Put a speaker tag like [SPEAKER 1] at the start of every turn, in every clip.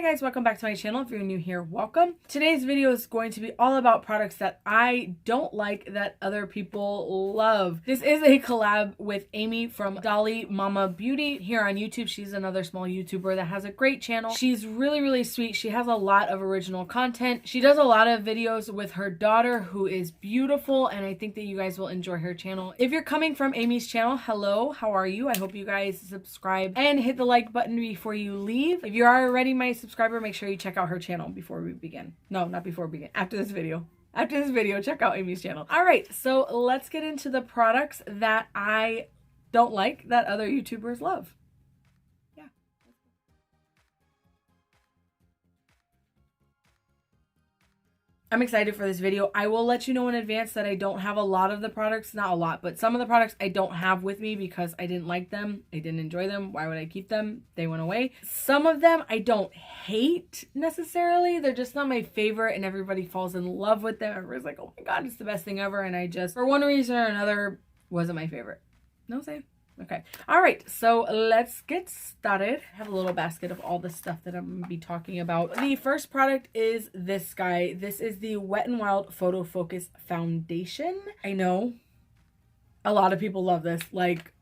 [SPEAKER 1] Hi guys, welcome back to my channel. If you're new here, welcome. Today's video is going to be all about products that I don't like that other people love. This is a collab with Amy from Dolly Mama Beauty here on YouTube. She's another small YouTuber that has a great channel. She's really sweet. She has a lot of original content. She does a lot of videos with her daughter, who is beautiful, and I think that you guys will enjoy her channel. If you're coming from Amy's channel, hello, how are you? I hope you guys subscribe and hit the like button before you leave. If you're already my subscriber, make sure you check out her channel before we begin. No, not before we begin. After this video. After this video, check out Amy's channel. All right, so let's get into the products that I don't like that other YouTubers love. Yeah. I'm excited for this video. I will let you know in advance that I don't have a lot of the products, not a lot, but some of the products I don't have with me because I didn't like them. I didn't enjoy them. Why would I keep them? They went away. Some of them I don't hate necessarily. They're just not my favorite and everybody falls in love with them. Everybody's like, oh my God, it's the best thing ever. And I just, for one reason or another, wasn't my favorite. No say? Okay. All right. So let's get started. I have a little basket of all the stuff that I'm going to be talking about. The first product is this guy. This is the Wet n Wild Photo Focus Foundation. I know a lot of people love this. Like,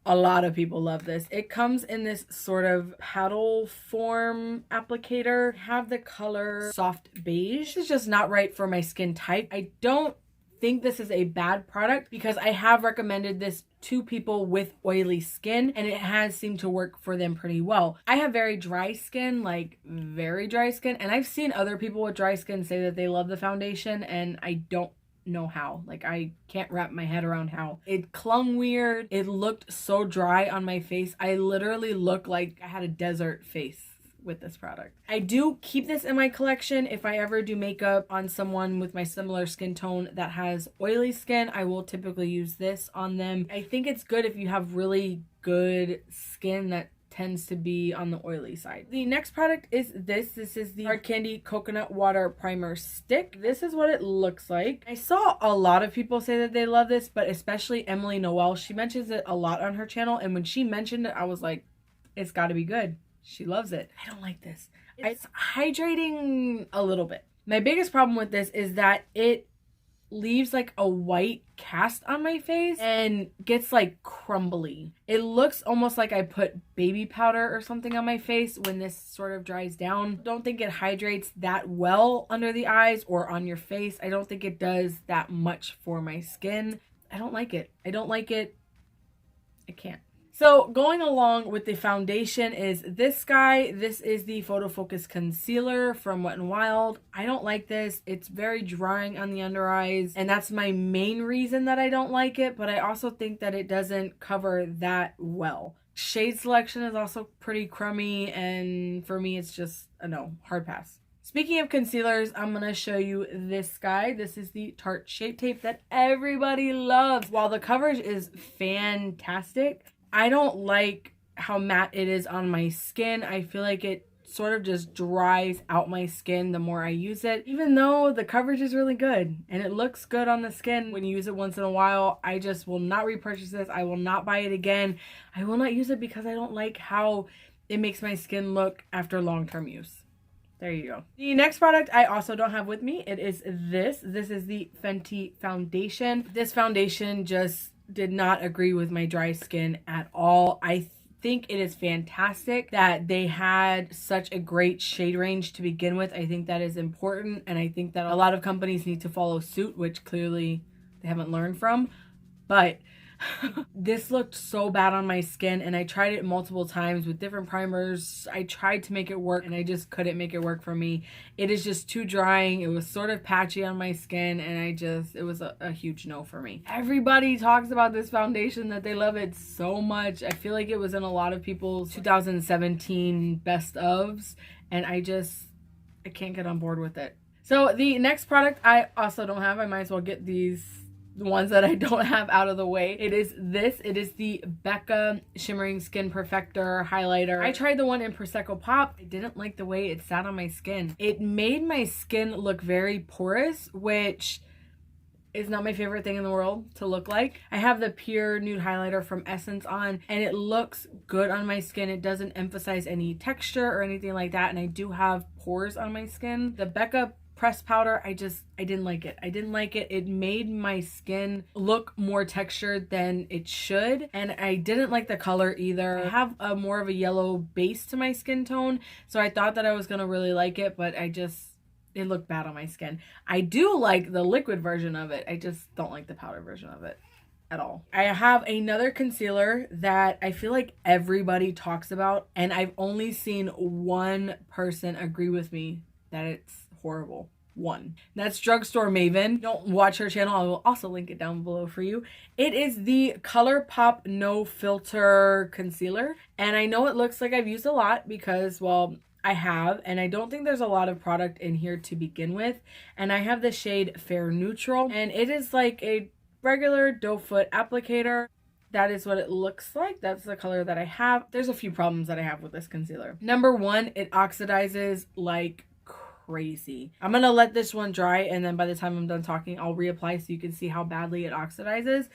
[SPEAKER 1] a lot of people love this. It comes in this sort of paddle form applicator. Have the color soft beige. This is just not right for my skin type. I don't think this is a bad product because I have recommended this to people with oily skin and it has seemed to work for them pretty well. I have very dry skin, like very dry skin, and I've seen other people with dry skin say that they love the foundation and I don't know how. Like, I can't wrap my head around how. It clung weird. It looked so dry on my face. I literally looked like I had a desert face with this product. I do keep this in my collection. If I ever do makeup on someone with my similar skin tone that has oily skin, I will typically use this on them. I think it's good if you have really good skin that tends to be on the oily side. The next product is this. This is the Hard Candy Coconut Water Primer Stick. This is what it looks like. I saw a lot of people say that they love this, but especially Emily Noel. She mentions it a lot on her channel, and when she mentioned it, I was like, it's gotta be good. She loves it. I don't like this. It's hydrating a little bit. My biggest problem with this is that it leaves like a white cast on my face and gets like crumbly. It looks almost like I put baby powder or something on my face when this sort of dries down. Don't think it hydrates that well under the eyes or on your face. I don't think it does that much for my skin. I don't like it. I don't like it. I can't. So going along with the foundation is this guy. This is the Photo Focus Concealer from Wet n Wild. I don't like this. It's very drying on the under eyes, and that's my main reason that I don't like it, but I also think that it doesn't cover that well. Shade selection is also pretty crummy, and for me it's just a no, hard pass. Speaking of concealers, I'm going to show you this guy. This is the Tarte Shape Tape that everybody loves. While the coverage is fantastic, I don't like how matte it is on my skin. I feel like it sort of just dries out my skin the more I use it, even though the coverage is really good and it looks good on the skin when you use it once in a while. I just will not repurchase this. I will not buy it again. I will not use it because I don't like how it makes my skin look after long-term use. There you go. The next product I also don't have with me. It is this. This is the Fenty Foundation. This foundation just did not agree with my dry skin at all. I think it is fantastic that they had such a great shade range to begin with. I think that is important, and I think that a lot of companies need to follow suit, which clearly they haven't learned from. But this looked so bad on my skin, and I tried it multiple times with different primers. I tried to make it work and I just couldn't make it work for me. It is just too drying. It was sort of patchy on my skin, and it was a huge no for me. Everybody talks about this foundation, that they love it so much. I feel like it was in a lot of people's 2017 best ofs, and I can't get on board with it. So the next product I also don't have. I might as well get the ones that I don't have out of the way. It is this. It is the Becca Shimmering Skin Perfector Highlighter. I tried the one in Prosecco Pop. I didn't like the way it sat on my skin. It made my skin look very porous, which is not my favorite thing in the world to look like. I have the Pure Nude Highlighter from Essence on, and it looks good on my skin. It doesn't emphasize any texture or anything like that, and I do have pores on my skin. The Becca pressed powder, I didn't like it. I didn't like it. It made my skin look more textured than it should, and I didn't like the color either. I have a more of a yellow base to my skin tone, so I thought that I was gonna really like it, but it looked bad on my skin. I do like the liquid version of it. I just don't like the powder version of it at all. I have another concealer that I feel like everybody talks about, and I've only seen one person agree with me that it's horrible. One. That's Drugstore Maven. Don't watch her channel. I will also link it down below for you. It is the ColourPop No Filter Concealer, and I know it looks like I've used a lot because, well, I have, and I don't think there's a lot of product in here to begin with. And I have the shade Fair Neutral, and it is like a regular doe foot applicator. That is what it looks like. That's the color that I have. There's a few problems that I have with this concealer. Number one, it oxidizes like crazy. I'm gonna let this one dry, and then by the time I'm done talking, I'll reapply so you can see how badly it oxidizes.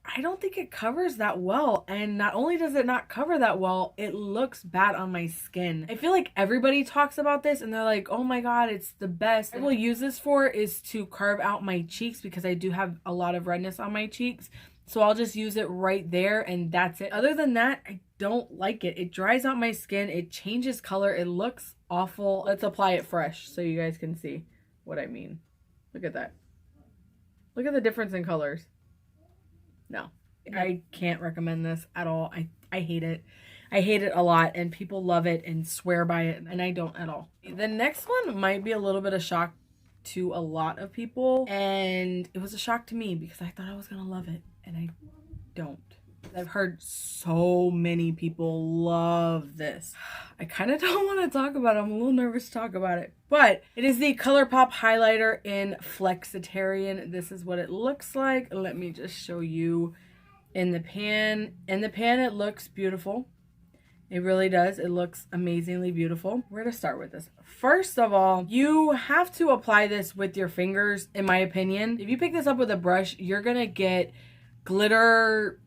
[SPEAKER 1] I don't think it covers that well, and not only does it not cover that well, it looks bad on my skin. I feel like everybody talks about this and they're like, oh my god, it's the best. What I will use this for is to carve out my cheeks because I do have a lot of redness on my cheeks. So I'll just use it right there and that's it. Other than that, I don't like it. It dries out my skin. It changes color. It looks awful. Let's apply it fresh so you guys can see what I mean. Look at that. Look at the difference in colors. No, I can't recommend this at all. I hate it. I hate it a lot, and people love it and swear by it, and I don't at all. The next one might be a little bit of shock to a lot of people, and it was a shock to me because I thought I was gonna love it, and I don't. I've heard so many people love this. I kind of don't want to talk about it. I'm a little nervous to talk about it. But it is the ColourPop highlighter in Flexitarian. This is what it looks like. Let me just show you in the pan. In the pan, it looks beautiful. It really does. It looks amazingly beautiful. Where to start with this? First of all, you have to apply this with your fingers, in my opinion. If you pick this up with a brush, you're going to get glitter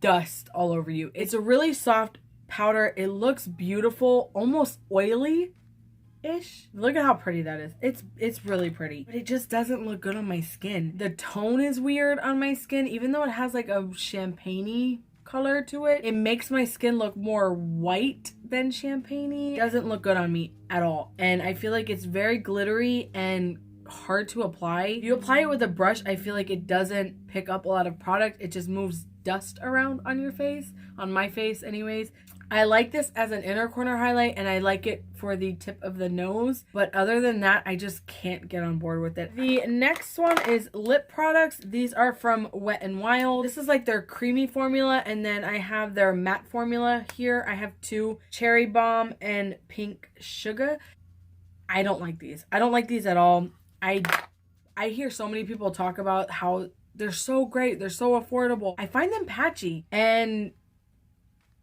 [SPEAKER 1] dust all over you. It's a really soft powder. It looks beautiful, almost oily-ish. Look at how pretty that is. It's really pretty, but it just doesn't look good on my skin. The tone is weird on my skin, even though it has like a champagne-y color to it. It makes my skin look more white than champagne-y. It doesn't look good on me at all, and I feel like it's very glittery and hard to apply. If you apply it with a brush, I feel like it doesn't pick up a lot of product. It just moves dust around on your face, on my face anyways. I like this as an inner corner highlight, and I like it for the tip of the nose, but other than that, I just can't get on board with it. The next one is lip products. These are from Wet n Wild. This is like their creamy formula, and then I have their matte formula here. I have two, Cherry Bomb and Pink Sugar. I don't like these. I don't like these at all. I hear so many people talk about how they're so great, they're so affordable. I find them patchy and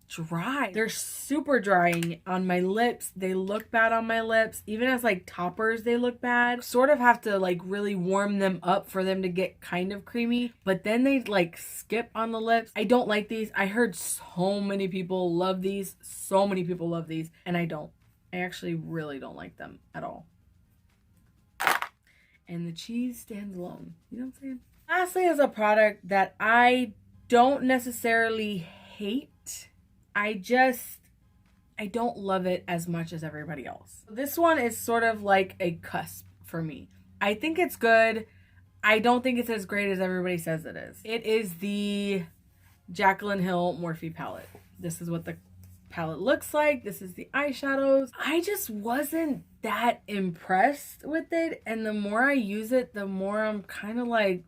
[SPEAKER 1] dry. They're super drying on my lips. They look bad on my lips. Even as like toppers, they look bad. Sort of have to like really warm them up for them to get kind of creamy, but then they like skip on the lips. I don't like these. I heard so many people love these. So many people love these, and I don't. I actually really don't like them at all. And the cheese stands alone. You know what I'm saying? Lastly is a product that I don't necessarily hate. I don't love it as much as everybody else. This one is sort of like a cusp for me. I think it's good. I don't think it's as great as everybody says it is. It is the Jaclyn Hill Morphe palette. This is what the palette looks like. This is the eyeshadows. I just wasn't that impressed with it, and the more I use it, the more I'm kind of like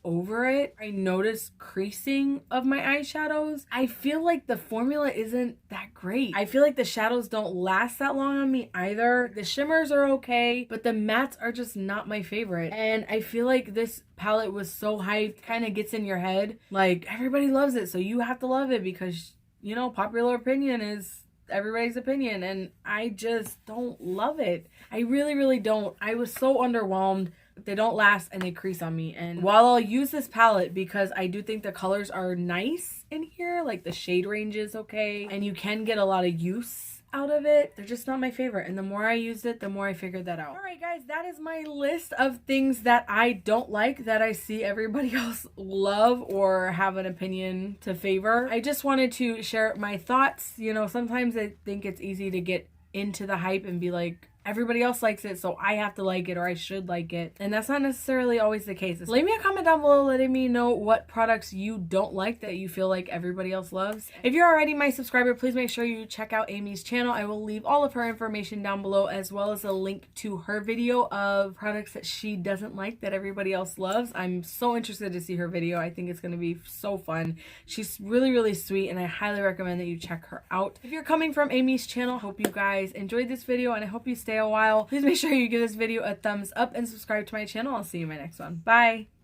[SPEAKER 1] over it. I notice creasing of my eyeshadows. I feel like the formula isn't that great. I feel like the shadows don't last that long on me either. The shimmers are okay, but the mattes are just not my favorite. And I feel like this palette was so hyped, kind of gets in your head. Like, everybody loves it, so you have to love it because, you know, popular opinion is everybody's opinion, and I just don't love it. I really, really don't. I was so underwhelmed they don't last and they crease on me. And while I'll use this palette because I do think the colors are nice in here, like the shade range is okay and you can get a lot of use out of it, they're just not my favorite. And the more I used it, the more I figured that out. All right, guys, that is my list of things that I don't like that I see everybody else love or have an opinion to favor. I just wanted to share my thoughts. You know, sometimes I think it's easy to get into the hype and be like, everybody else likes it, so I have to like it or I should like it. And that's not necessarily always the case. Leave me a comment down below letting me know what products you don't like that you feel like everybody else loves. If you're already my subscriber, please make sure you check out Amy's channel. I will leave all of her information down below as well as a link to her video of products that she doesn't like that everybody else loves. I'm so interested to see her video. I think it's going to be so fun. She's really, really sweet and I highly recommend that you check her out. If you're coming from Amy's channel, I hope you guys enjoyed this video and I hope you stay a while. Please make sure you give this video a thumbs up and subscribe to my channel. I'll see you in my next one. Bye!